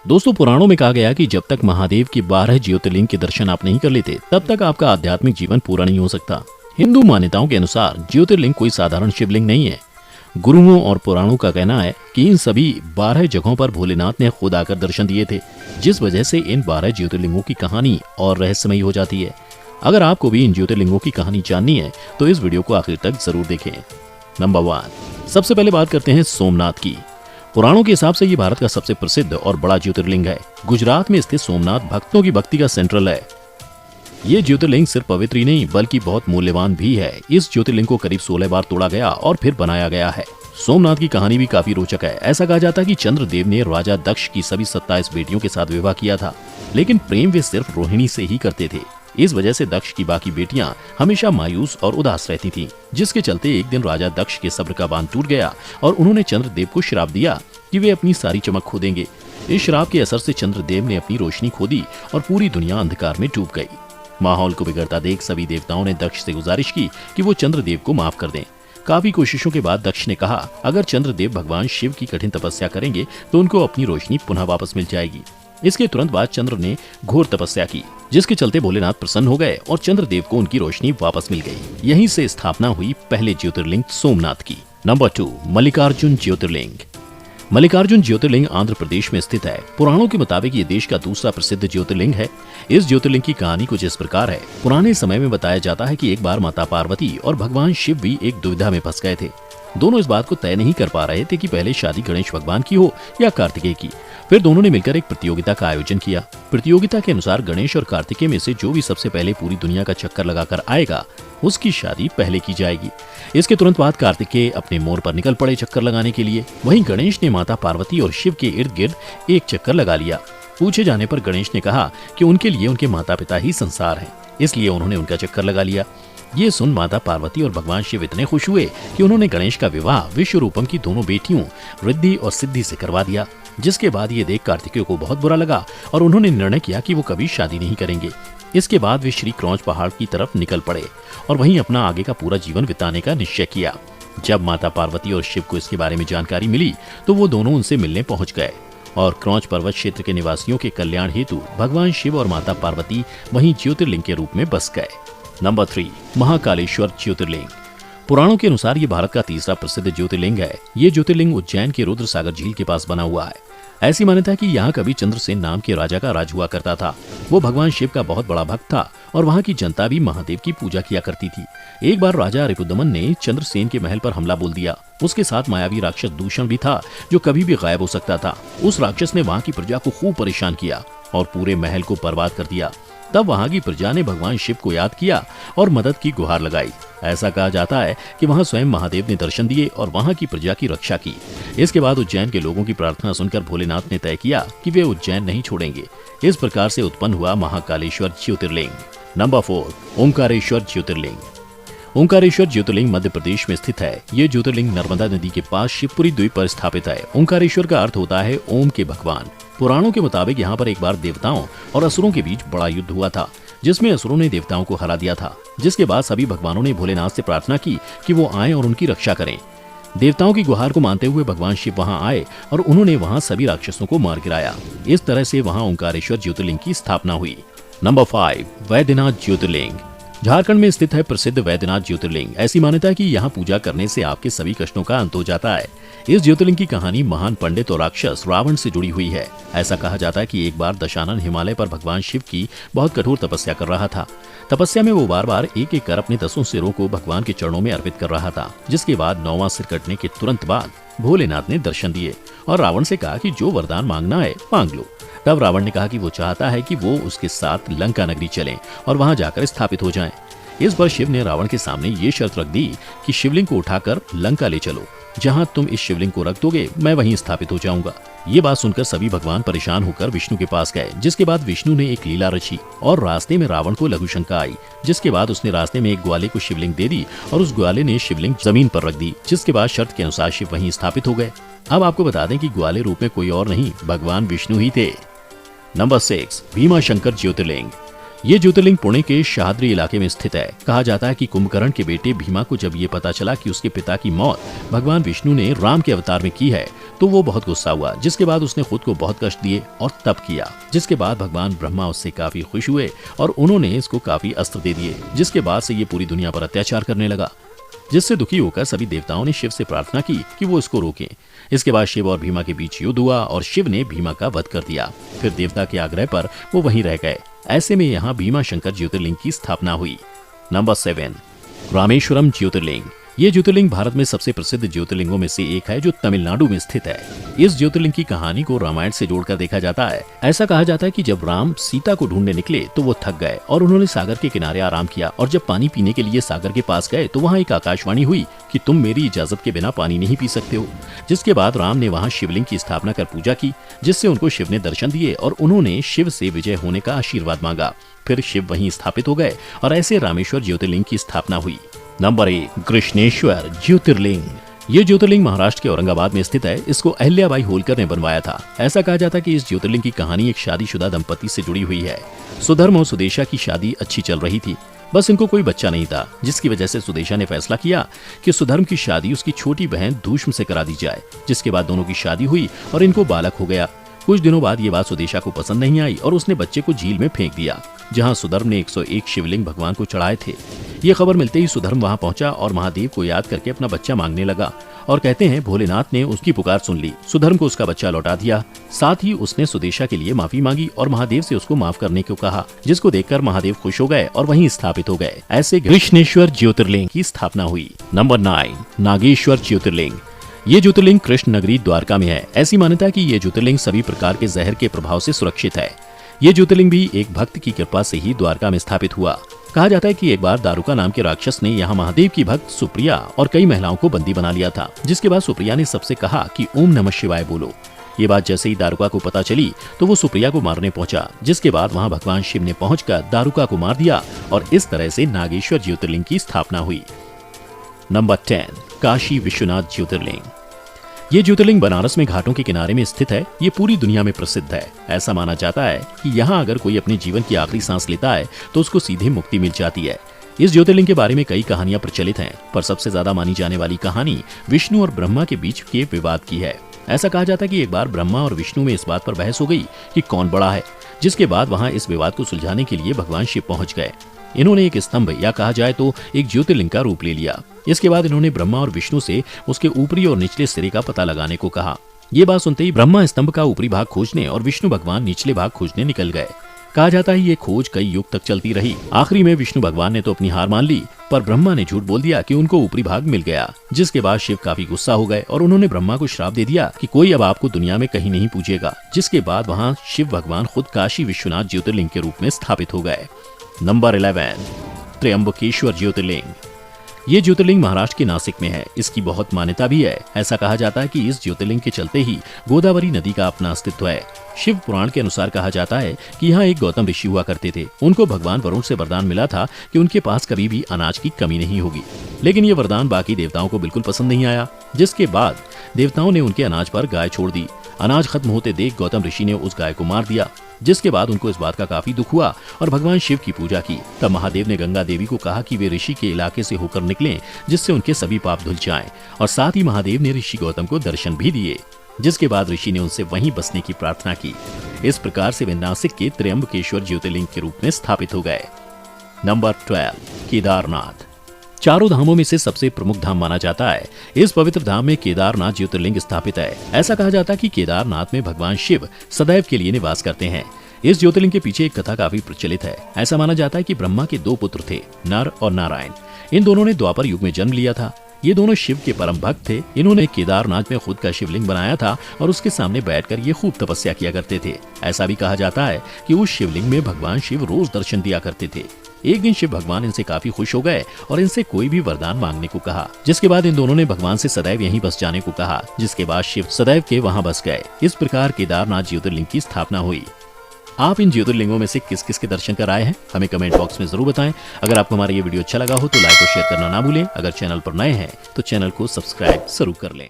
दोस्तों, पुराणों में कहा गया कि जब तक महादेव की 12 ज्योतिर्लिंग के दर्शन आप नहीं कर लेते, तब तक आपका आध्यात्मिक जीवन पूरा नहीं हो सकता। हिंदू मान्यताओं के अनुसार ज्योतिर्लिंग कोई साधारण शिवलिंग नहीं है। गुरुओं और पुराणों का कहना है कि इन सभी 12 जगहों पर भोलेनाथ ने खुद आकर दर्शन दिए थे, जिस वजह से इन 12 ज्योतिर्लिंगों की कहानी और रहस्यमयी हो जाती है। अगर आपको भी इन ज्योतिर्लिंगों की कहानी जाननी है तो इस वीडियो को आखिर तक जरूर देखें। नंबर 1, सबसे पहले बात करते हैं सोमनाथ की। पुराणों के हिसाब से ये भारत का सबसे प्रसिद्ध और बड़ा ज्योतिर्लिंग है। गुजरात में स्थित सोमनाथ भक्तों की भक्ति का सेंट्रल है। ये ज्योतिर्लिंग सिर्फ पवित्र ही नहीं बल्कि बहुत मूल्यवान भी है। इस ज्योतिर्लिंग को करीब 16 बार तोड़ा गया और फिर बनाया गया है। सोमनाथ की कहानी भी काफी रोचक है। ऐसा कहा जाता है कि चंद्रदेव ने राजा दक्ष की सभी 27 बेटियों के साथ विवाह किया था, लेकिन प्रेम वे सिर्फ रोहिणी से ही करते थे। इस वजह से दक्ष की बाकी बेटियां हमेशा मायूस और उदास रहती थीं, जिसके चलते एक दिन राजा दक्ष के सब्र का बांध टूट गया और उन्होंने चंद्रदेव को श्राप दिया कि वे अपनी सारी चमक खो देंगे। इस श्राप के असर से चंद्रदेव ने अपनी रोशनी खो दी और पूरी दुनिया अंधकार में डूब गई। माहौल को बिगड़ता देख सभी देवताओं ने दक्ष से गुजारिश की कि वो चंद्रदेव को माफ कर दें। काफी कोशिशों के बाद दक्ष ने कहा, अगर चंद्रदेव भगवान शिव की कठिन तपस्या करेंगे तो उनको अपनी रोशनी पुनः वापस मिल जाएगी। इसके तुरंत बाद चंद्र ने घोर तपस्या की, जिसके चलते भोलेनाथ प्रसन्न हो गए और चंद्रदेव को उनकी रोशनी वापस मिल गई। यहीं से स्थापना हुई पहले ज्योतिर्लिंग सोमनाथ की। नंबर 2, मल्लिकार्जुन ज्योतिर्लिंग। मल्लिकार्जुन ज्योतिर्लिंग आंध्र प्रदेश में स्थित है। पुराणों के मुताबिक ये देश का दूसरा प्रसिद्ध ज्योतिर्लिंग है। इस ज्योतिर्लिंग की कहानी कुछ इस प्रकार है। पुराने समय में बताया जाता है कि एक बार माता पार्वती और भगवान शिव भी एक दुविधा में फंस गए थे। दोनों इस बात को तय नहीं कर पा रहे थे कि पहले शादी गणेश भगवान की हो या कार्तिकेय की। फिर दोनों ने मिलकर एक प्रतियोगिता का आयोजन किया। प्रतियोगिता के अनुसार गणेश और कार्तिकेय में से जो भी सबसे पहले पूरी दुनिया का चक्कर लगाकर आएगा, उसकी शादी पहले की जाएगी। इसके तुरंत बाद कार्तिकेय अपने मोर पर निकल पड़े चक्कर लगाने के लिए। वहीं गणेश ने माता पार्वती और शिव के इर्द गिर्द एक चक्कर लगा लिया। पूछे जाने पर गणेश ने कहा कि उनके लिए उनके माता पिता ही संसार हैं, इसलिए उन्होंने उनका चक्कर लगा लिया। ये सुन माता पार्वती और भगवान शिव इतने खुश हुए कि उन्होंने गणेश का विवाह विश्वरूपम की दोनों बेटियों रिद्धि और सिद्धि से करवा दिया। जिसके बाद ये देख कार्तिकेय को बहुत बुरा लगा और उन्होंने निर्णय किया कि वो कभी शादी नहीं करेंगे। इसके बाद वे श्री क्रौंच पहाड़ की तरफ निकल पड़े और वहीं अपना आगे का पूरा जीवन बिताने का निश्चय किया। जब माता पार्वती और शिव को इसके बारे में जानकारी मिली तो वो दोनों उनसे मिलने पहुंच गए और क्रौंच पर्वत क्षेत्र के निवासियों के कल्याण हेतु भगवान शिव और माता पार्वती वहीं ज्योतिर्लिंग के रूप में बस गए। नंबर 3, महाकालेश्वर ज्योतिर्लिंग। पुराणों के अनुसार ये भारत का तीसरा प्रसिद्ध ज्योतिर्लिंग है। ये ज्योतिर्लिंग उज्जैन के रुद्र सागर झील के पास बना हुआ है। ऐसी मान्यता है कि यहाँ कभी चंद्रसेन नाम के राजा का राज हुआ करता था। वो भगवान शिव का बहुत बड़ा भक्त था और वहाँ की जनता भी महादेव की पूजा किया करती थी। एक बार राजा रिपुदमन ने चंद्रसेन के महल पर हमला बोल दिया। उसके साथ मायावी राक्षस दूषण भी था, जो कभी भी गायब हो सकता था। उस राक्षस ने वहाँ की प्रजा को खूब परेशान किया और पूरे महल को बर्बाद कर दिया। तब वहाँ की प्रजा ने भगवान शिव को याद किया और मदद की गुहार लगाई। ऐसा कहा जाता है कि वहाँ स्वयं महादेव ने दर्शन दिए और वहाँ की प्रजा की रक्षा की। इसके बाद उज्जैन के लोगों की प्रार्थना सुनकर भोलेनाथ ने तय किया कि वे उज्जैन नहीं छोड़ेंगे। इस प्रकार से उत्पन्न हुआ महाकालेश्वर ज्योतिर्लिंग। नंबर 4, ओंकारेश्वर ज्योतिर्लिंग। ओंकारेश्वर ज्योतिर्लिंग मध्य प्रदेश में स्थित है। ये ज्योतिर्लिंग नर्मदा नदी के पास शिवपुरी द्वीप पर स्थापित है। ओंकारेश्वर का अर्थ होता है ओम के भगवान। पुराणों के मुताबिक यहाँ पर एक बार देवताओं और असुरों के बीच बड़ा युद्ध हुआ था, जिसमें असुरों ने देवताओं को हरा दिया था। जिसके बाद सभी भगवानों ने भोलेनाथ से प्रार्थना की कि वो आए और उनकी रक्षा करें। देवताओं की गुहार को मानते हुए भगवान शिव वहां आए और उन्होंने वहां सभी राक्षसों को मार गिराया। इस तरह से वहां ओंकारेश्वर ज्योतिर्लिंग की स्थापना हुई। नंबर 5, वैद्यनाथ ज्योतिर्लिंग। झारखंड में स्थित है प्रसिद्ध वैद्यनाथ ज्योतिर्लिंग। ऐसी मान्यता है कि यहाँ पूजा करने से आपके सभी कष्टों का अंत हो जाता है। इस ज्योतिर्लिंग की कहानी महान पंडित और राक्षस रावण से जुड़ी हुई है। ऐसा कहा जाता है कि एक बार दशानन हिमालय पर भगवान शिव की बहुत कठोर तपस्या कर रहा था। तपस्या में वो बार बार एक एक कर अपने 10 सिरों को भगवान के चरणों में अर्पित कर रहा था। जिसके बाद 9वां सिर कटने के तुरंत बाद भोलेनाथ ने दर्शन दिए और रावण से कहा कि जो वरदान मांगना है मांग लो। तब रावण ने कहा कि वो चाहता है कि वो उसके साथ लंका नगरी चलें और वहां जाकर स्थापित हो जाएं। इस पर शिव ने रावण के सामने ये शर्त रख दी कि शिवलिंग को उठाकर लंका ले चलो। जहां तुम इस शिवलिंग को रख दोगे, मैं वहीं स्थापित हो जाऊंगा। ये बात सुनकर सभी भगवान परेशान होकर विष्णु के पास गए। जिसके बाद विष्णु ने एक लीला रची और रास्ते में रावण को लघु शंका आई। जिसके बाद उसने रास्ते में एक ग्वाले को शिवलिंग दे दी और उस ग्वाले ने शिवलिंग जमीन पर रख दी। जिसके बाद शर्त के अनुसार शिव वहीं स्थापित हो गए। अब आपको बता दें कि ग्वाले रूप में कोई और नहीं, भगवान विष्णु ही थे। नंबर 6, भीमाशंकर ज्योतिर्लिंग। ये ज्योतिर्लिंग पुणे के शाहद्री इलाके में स्थित है। कहा जाता है कि कुंभकर्ण के बेटे भीमा को जब ये पता चला कि उसके पिता की मौत भगवान विष्णु ने राम के अवतार में की है, तो वो बहुत गुस्सा हुआ, जिसके बाद उसने खुद को बहुत कष्ट दिए और तप किया। जिसके बाद भगवान ब्रह्मा उससे काफी खुश हुए और उन्होंने इसको काफी अस्त्र दे दिए, जिसके बाद से ये पूरी दुनिया पर अत्याचार करने लगा। जिससे दुखी होकर सभी देवताओं ने शिव से प्रार्थना की कि वो इसको रोकें। इसके बाद शिव और भीमा के बीच युद्ध हुआ और शिव ने भीमा का वध कर दिया। फिर देवता के आग्रह पर वो वहीं रह गए। ऐसे में यहाँ भीमा शंकर ज्योतिर्लिंग की स्थापना हुई। नंबर 7, रामेश्वरम ज्योतिर्लिंग। ये ज्योतिर्लिंग भारत में सबसे प्रसिद्ध ज्योतिर्लिंगों में से एक है, जो तमिलनाडु में स्थित है। इस ज्योतिर्लिंग की कहानी को रामायण से जोड़कर देखा जाता है। ऐसा कहा जाता है कि जब राम सीता को ढूंढने निकले तो वो थक गए और उन्होंने सागर के किनारे आराम किया, और जब पानी पीने के लिए सागर के पास गए तो वहाँ एक आकाशवाणी हुई कि तुम मेरी इजाजत के बिना पानी नहीं पी सकते हो। जिसके बाद राम ने वहाँ शिवलिंग की स्थापना कर पूजा की, जिससे उनको शिव ने दर्शन दिए और उन्होंने शिव से विजय होने का आशीर्वाद मांगा। फिर शिव वहीं स्थापित हो गए और ऐसे रामेश्वर ज्योतिर्लिंग की स्थापना हुई। नंबर 1, कृष्णेश्वर ज्योतिर्लिंग। ये ज्योतिर्लिंग महाराष्ट्र के औरंगाबाद में स्थित है। इसको अहिल्याबाई होलकर ने बनवाया था। ऐसा कहा जाता है कि इस ज्योतिर्लिंग की कहानी एक शादीशुदा दंपति से जुड़ी हुई है। सुधर्म और सुदेशा की शादी अच्छी चल रही थी, बस इनको कोई बच्चा नहीं था, जिसकी वजह से सुदेशा ने फैसला किया कि सुधर्म की शादी उसकी छोटी बहन धूष्म से करा दी जाए। जिसके बाद दोनों की शादी हुई और इनको बालक हो गया। कुछ दिनों बाद ये बात सुदेशा को पसंद नहीं आई और उसने बच्चे को झील में फेंक दिया, जहां सुधर्म ने 101 शिवलिंग भगवान को चढ़ाए थे। ये खबर मिलते ही सुधर्म वहां पहुंचा और महादेव को याद करके अपना बच्चा मांगने लगा, और कहते हैं भोलेनाथ ने उसकी पुकार सुन ली। सुधर्म को उसका बच्चा लौटा दिया। साथ ही उसने सुदेशा के लिए माफी मांगी और महादेव से उसको माफ करने को कहा, जिसको देखकर महादेव खुश हो गए और वहीं स्थापित हो गए। ऐसे कृष्णेश्वर ज्योतिर्लिंग की स्थापना हुई। नंबर 9, नागेश्वर ज्योतिर्लिंग। ये ज्योतिर्लिंग कृष्ण नगरी द्वारका में है। ऐसी मान्यता है कि ये ज्योतिर्लिंग सभी प्रकार के जहर के प्रभाव से सुरक्षित है। ये ज्योतिर्लिंग भी एक भक्त की कृपा से ही द्वारका में स्थापित हुआ। कहा जाता है कि एक बार दारुका नाम के राक्षस ने यहाँ महादेव की भक्त सुप्रिया और कई महिलाओं को बंदी बना लिया था। जिसके बाद सुप्रिया ने सबसे कहा कि ओम नमः शिवाय बोलो। ये बात जैसे ही दारुका को पता चली तो वो सुप्रिया को मारने पहुंचा। जिसके बाद वहाँ भगवान शिव ने पहुंचकर दारुका को मार दिया और इस तरह से नागेश्वर ज्योतिर्लिंग की स्थापना हुई। नंबर 10, काशी विश्वनाथ ज्योतिर्लिंग। ये ज्योतिर्लिंग बनारस में घाटों के किनारे में स्थित है। ये पूरी दुनिया में प्रसिद्ध है। ऐसा माना जाता है कि यहाँ अगर कोई अपने जीवन की आखिरी सांस लेता है तो उसको सीधे मुक्ति मिल जाती है। इस ज्योतिर्लिंग के बारे में कई कहानियां प्रचलित हैं, पर सबसे ज्यादा मानी जाने वाली कहानी विष्णु और ब्रह्मा के बीच के विवाद की है। ऐसा कहा जाता है कि एक बार ब्रह्मा और विष्णु में इस बात पर बहस हो गई कि कौन बड़ा है। जिसके बाद वहाँ इस विवाद को सुलझाने के लिए भगवान शिव पहुंच गए। इन्होंने एक स्तंभ या कहा जाए तो एक ज्योतिर्लिंग का रूप ले लिया। इसके बाद इन्होंने ब्रह्मा और विष्णु से उसके ऊपरी और निचले सिरे का पता लगाने को कहा। ये बात सुनते ही ब्रह्मा स्तंभ का ऊपरी भाग खोजने और विष्णु भगवान निचले भाग खोजने निकल गए। कहा जाता है ये खोज कई युग तक चलती रही। आखिरी में विष्णु भगवान ने तो अपनी हार मान ली, पर ब्रह्मा ने झूठ बोल दिया कि उनको ऊपरी भाग मिल गया। जिसके बाद शिव काफी गुस्सा हो गए और उन्होंने ब्रह्मा को श्राप दे दिया कि कोई अब आपको दुनिया में कहीं नहीं पूजेगा। जिसके बाद वहाँ शिव भगवान खुद काशी विश्वनाथ ज्योतिर्लिंग के रूप में स्थापित हो गए। नंबर 11, त्र्यंबकेश्वर ज्योतिर्लिंग। ये ज्योतिर्लिंग महाराष्ट्र के नासिक में है। इसकी बहुत मान्यता भी है। ऐसा कहा जाता है कि इस ज्योतिर्लिंग के चलते ही गोदावरी नदी का अपना अस्तित्व है। शिव पुराण के अनुसार कहा जाता है कि यहाँ एक गौतम ऋषि हुआ करते थे। उनको भगवान वरुण से वरदान मिला था कि उनके पास कभी भी अनाज की कमी नहीं होगी। लेकिन ये वरदान बाकी देवताओं को बिल्कुल पसंद नहीं आया। जिसके बाद देवताओं ने उनके अनाज पर गाय छोड़ दी। अनाज खत्म होते देख गौतम ऋषि ने उस गाय को मार दिया। जिसके बाद उनको इस बात का काफी दुख हुआ और भगवान शिव की पूजा की। तब महादेव ने गंगा देवी को कहा कि वे ऋषि के इलाके से होकर निकलें, जिससे उनके सभी पाप धुल जाएं। और साथ ही महादेव ने ऋषि गौतम को दर्शन भी दिए। जिसके बाद ऋषि ने उनसे वहीं बसने की प्रार्थना की। इस प्रकार से वे नासिक के त्र्यंबकेश्वर ज्योतिर्लिंग के रूप में स्थापित हो गए। नंबर 12, केदारनाथ। चारों धामों में से सबसे प्रमुख धाम माना जाता है। इस पवित्र धाम में केदारनाथ ज्योतिर्लिंग स्थापित है। ऐसा कहा जाता है कि केदारनाथ में भगवान शिव सदैव के लिए निवास करते हैं। इस ज्योतिर्लिंग के पीछे एक कथा काफी प्रचलित है। ऐसा माना जाता है कि ब्रह्मा के 2 पुत्र थे, नर और नारायण। इन दोनों ने द्वापर युग में जन्म लिया था। ये दोनों शिव के परम भक्त थे। इन्होंने केदारनाथ में खुद का शिवलिंग बनाया था और उसके सामने बैठकर ये खूब तपस्या किया करते थे। ऐसा भी कहा जाता है कि उस शिवलिंग में भगवान शिव रोज दर्शन दिया करते थे। एक दिन शिव भगवान इनसे काफी खुश हो गए और इनसे कोई भी वरदान मांगने को कहा। जिसके बाद इन दोनों ने भगवान से सदैव यहीं बस जाने को कहा। जिसके बाद शिव सदैव के वहां बस गए। इस प्रकार केदारनाथ ज्योतिर्लिंग की स्थापना हुई। आप इन ज्योतिर्लिंगों में से किस किस के दर्शन कर आए हैं, हमें कमेंट बॉक्स में जरूर बताएं। अगर आपको हमारा ये वीडियो अच्छा लगा हो तो लाइक और शेयर करना ना भूलें। अगर चैनल पर नए हैं तो चैनल को सब्सक्राइब जरूर कर लें।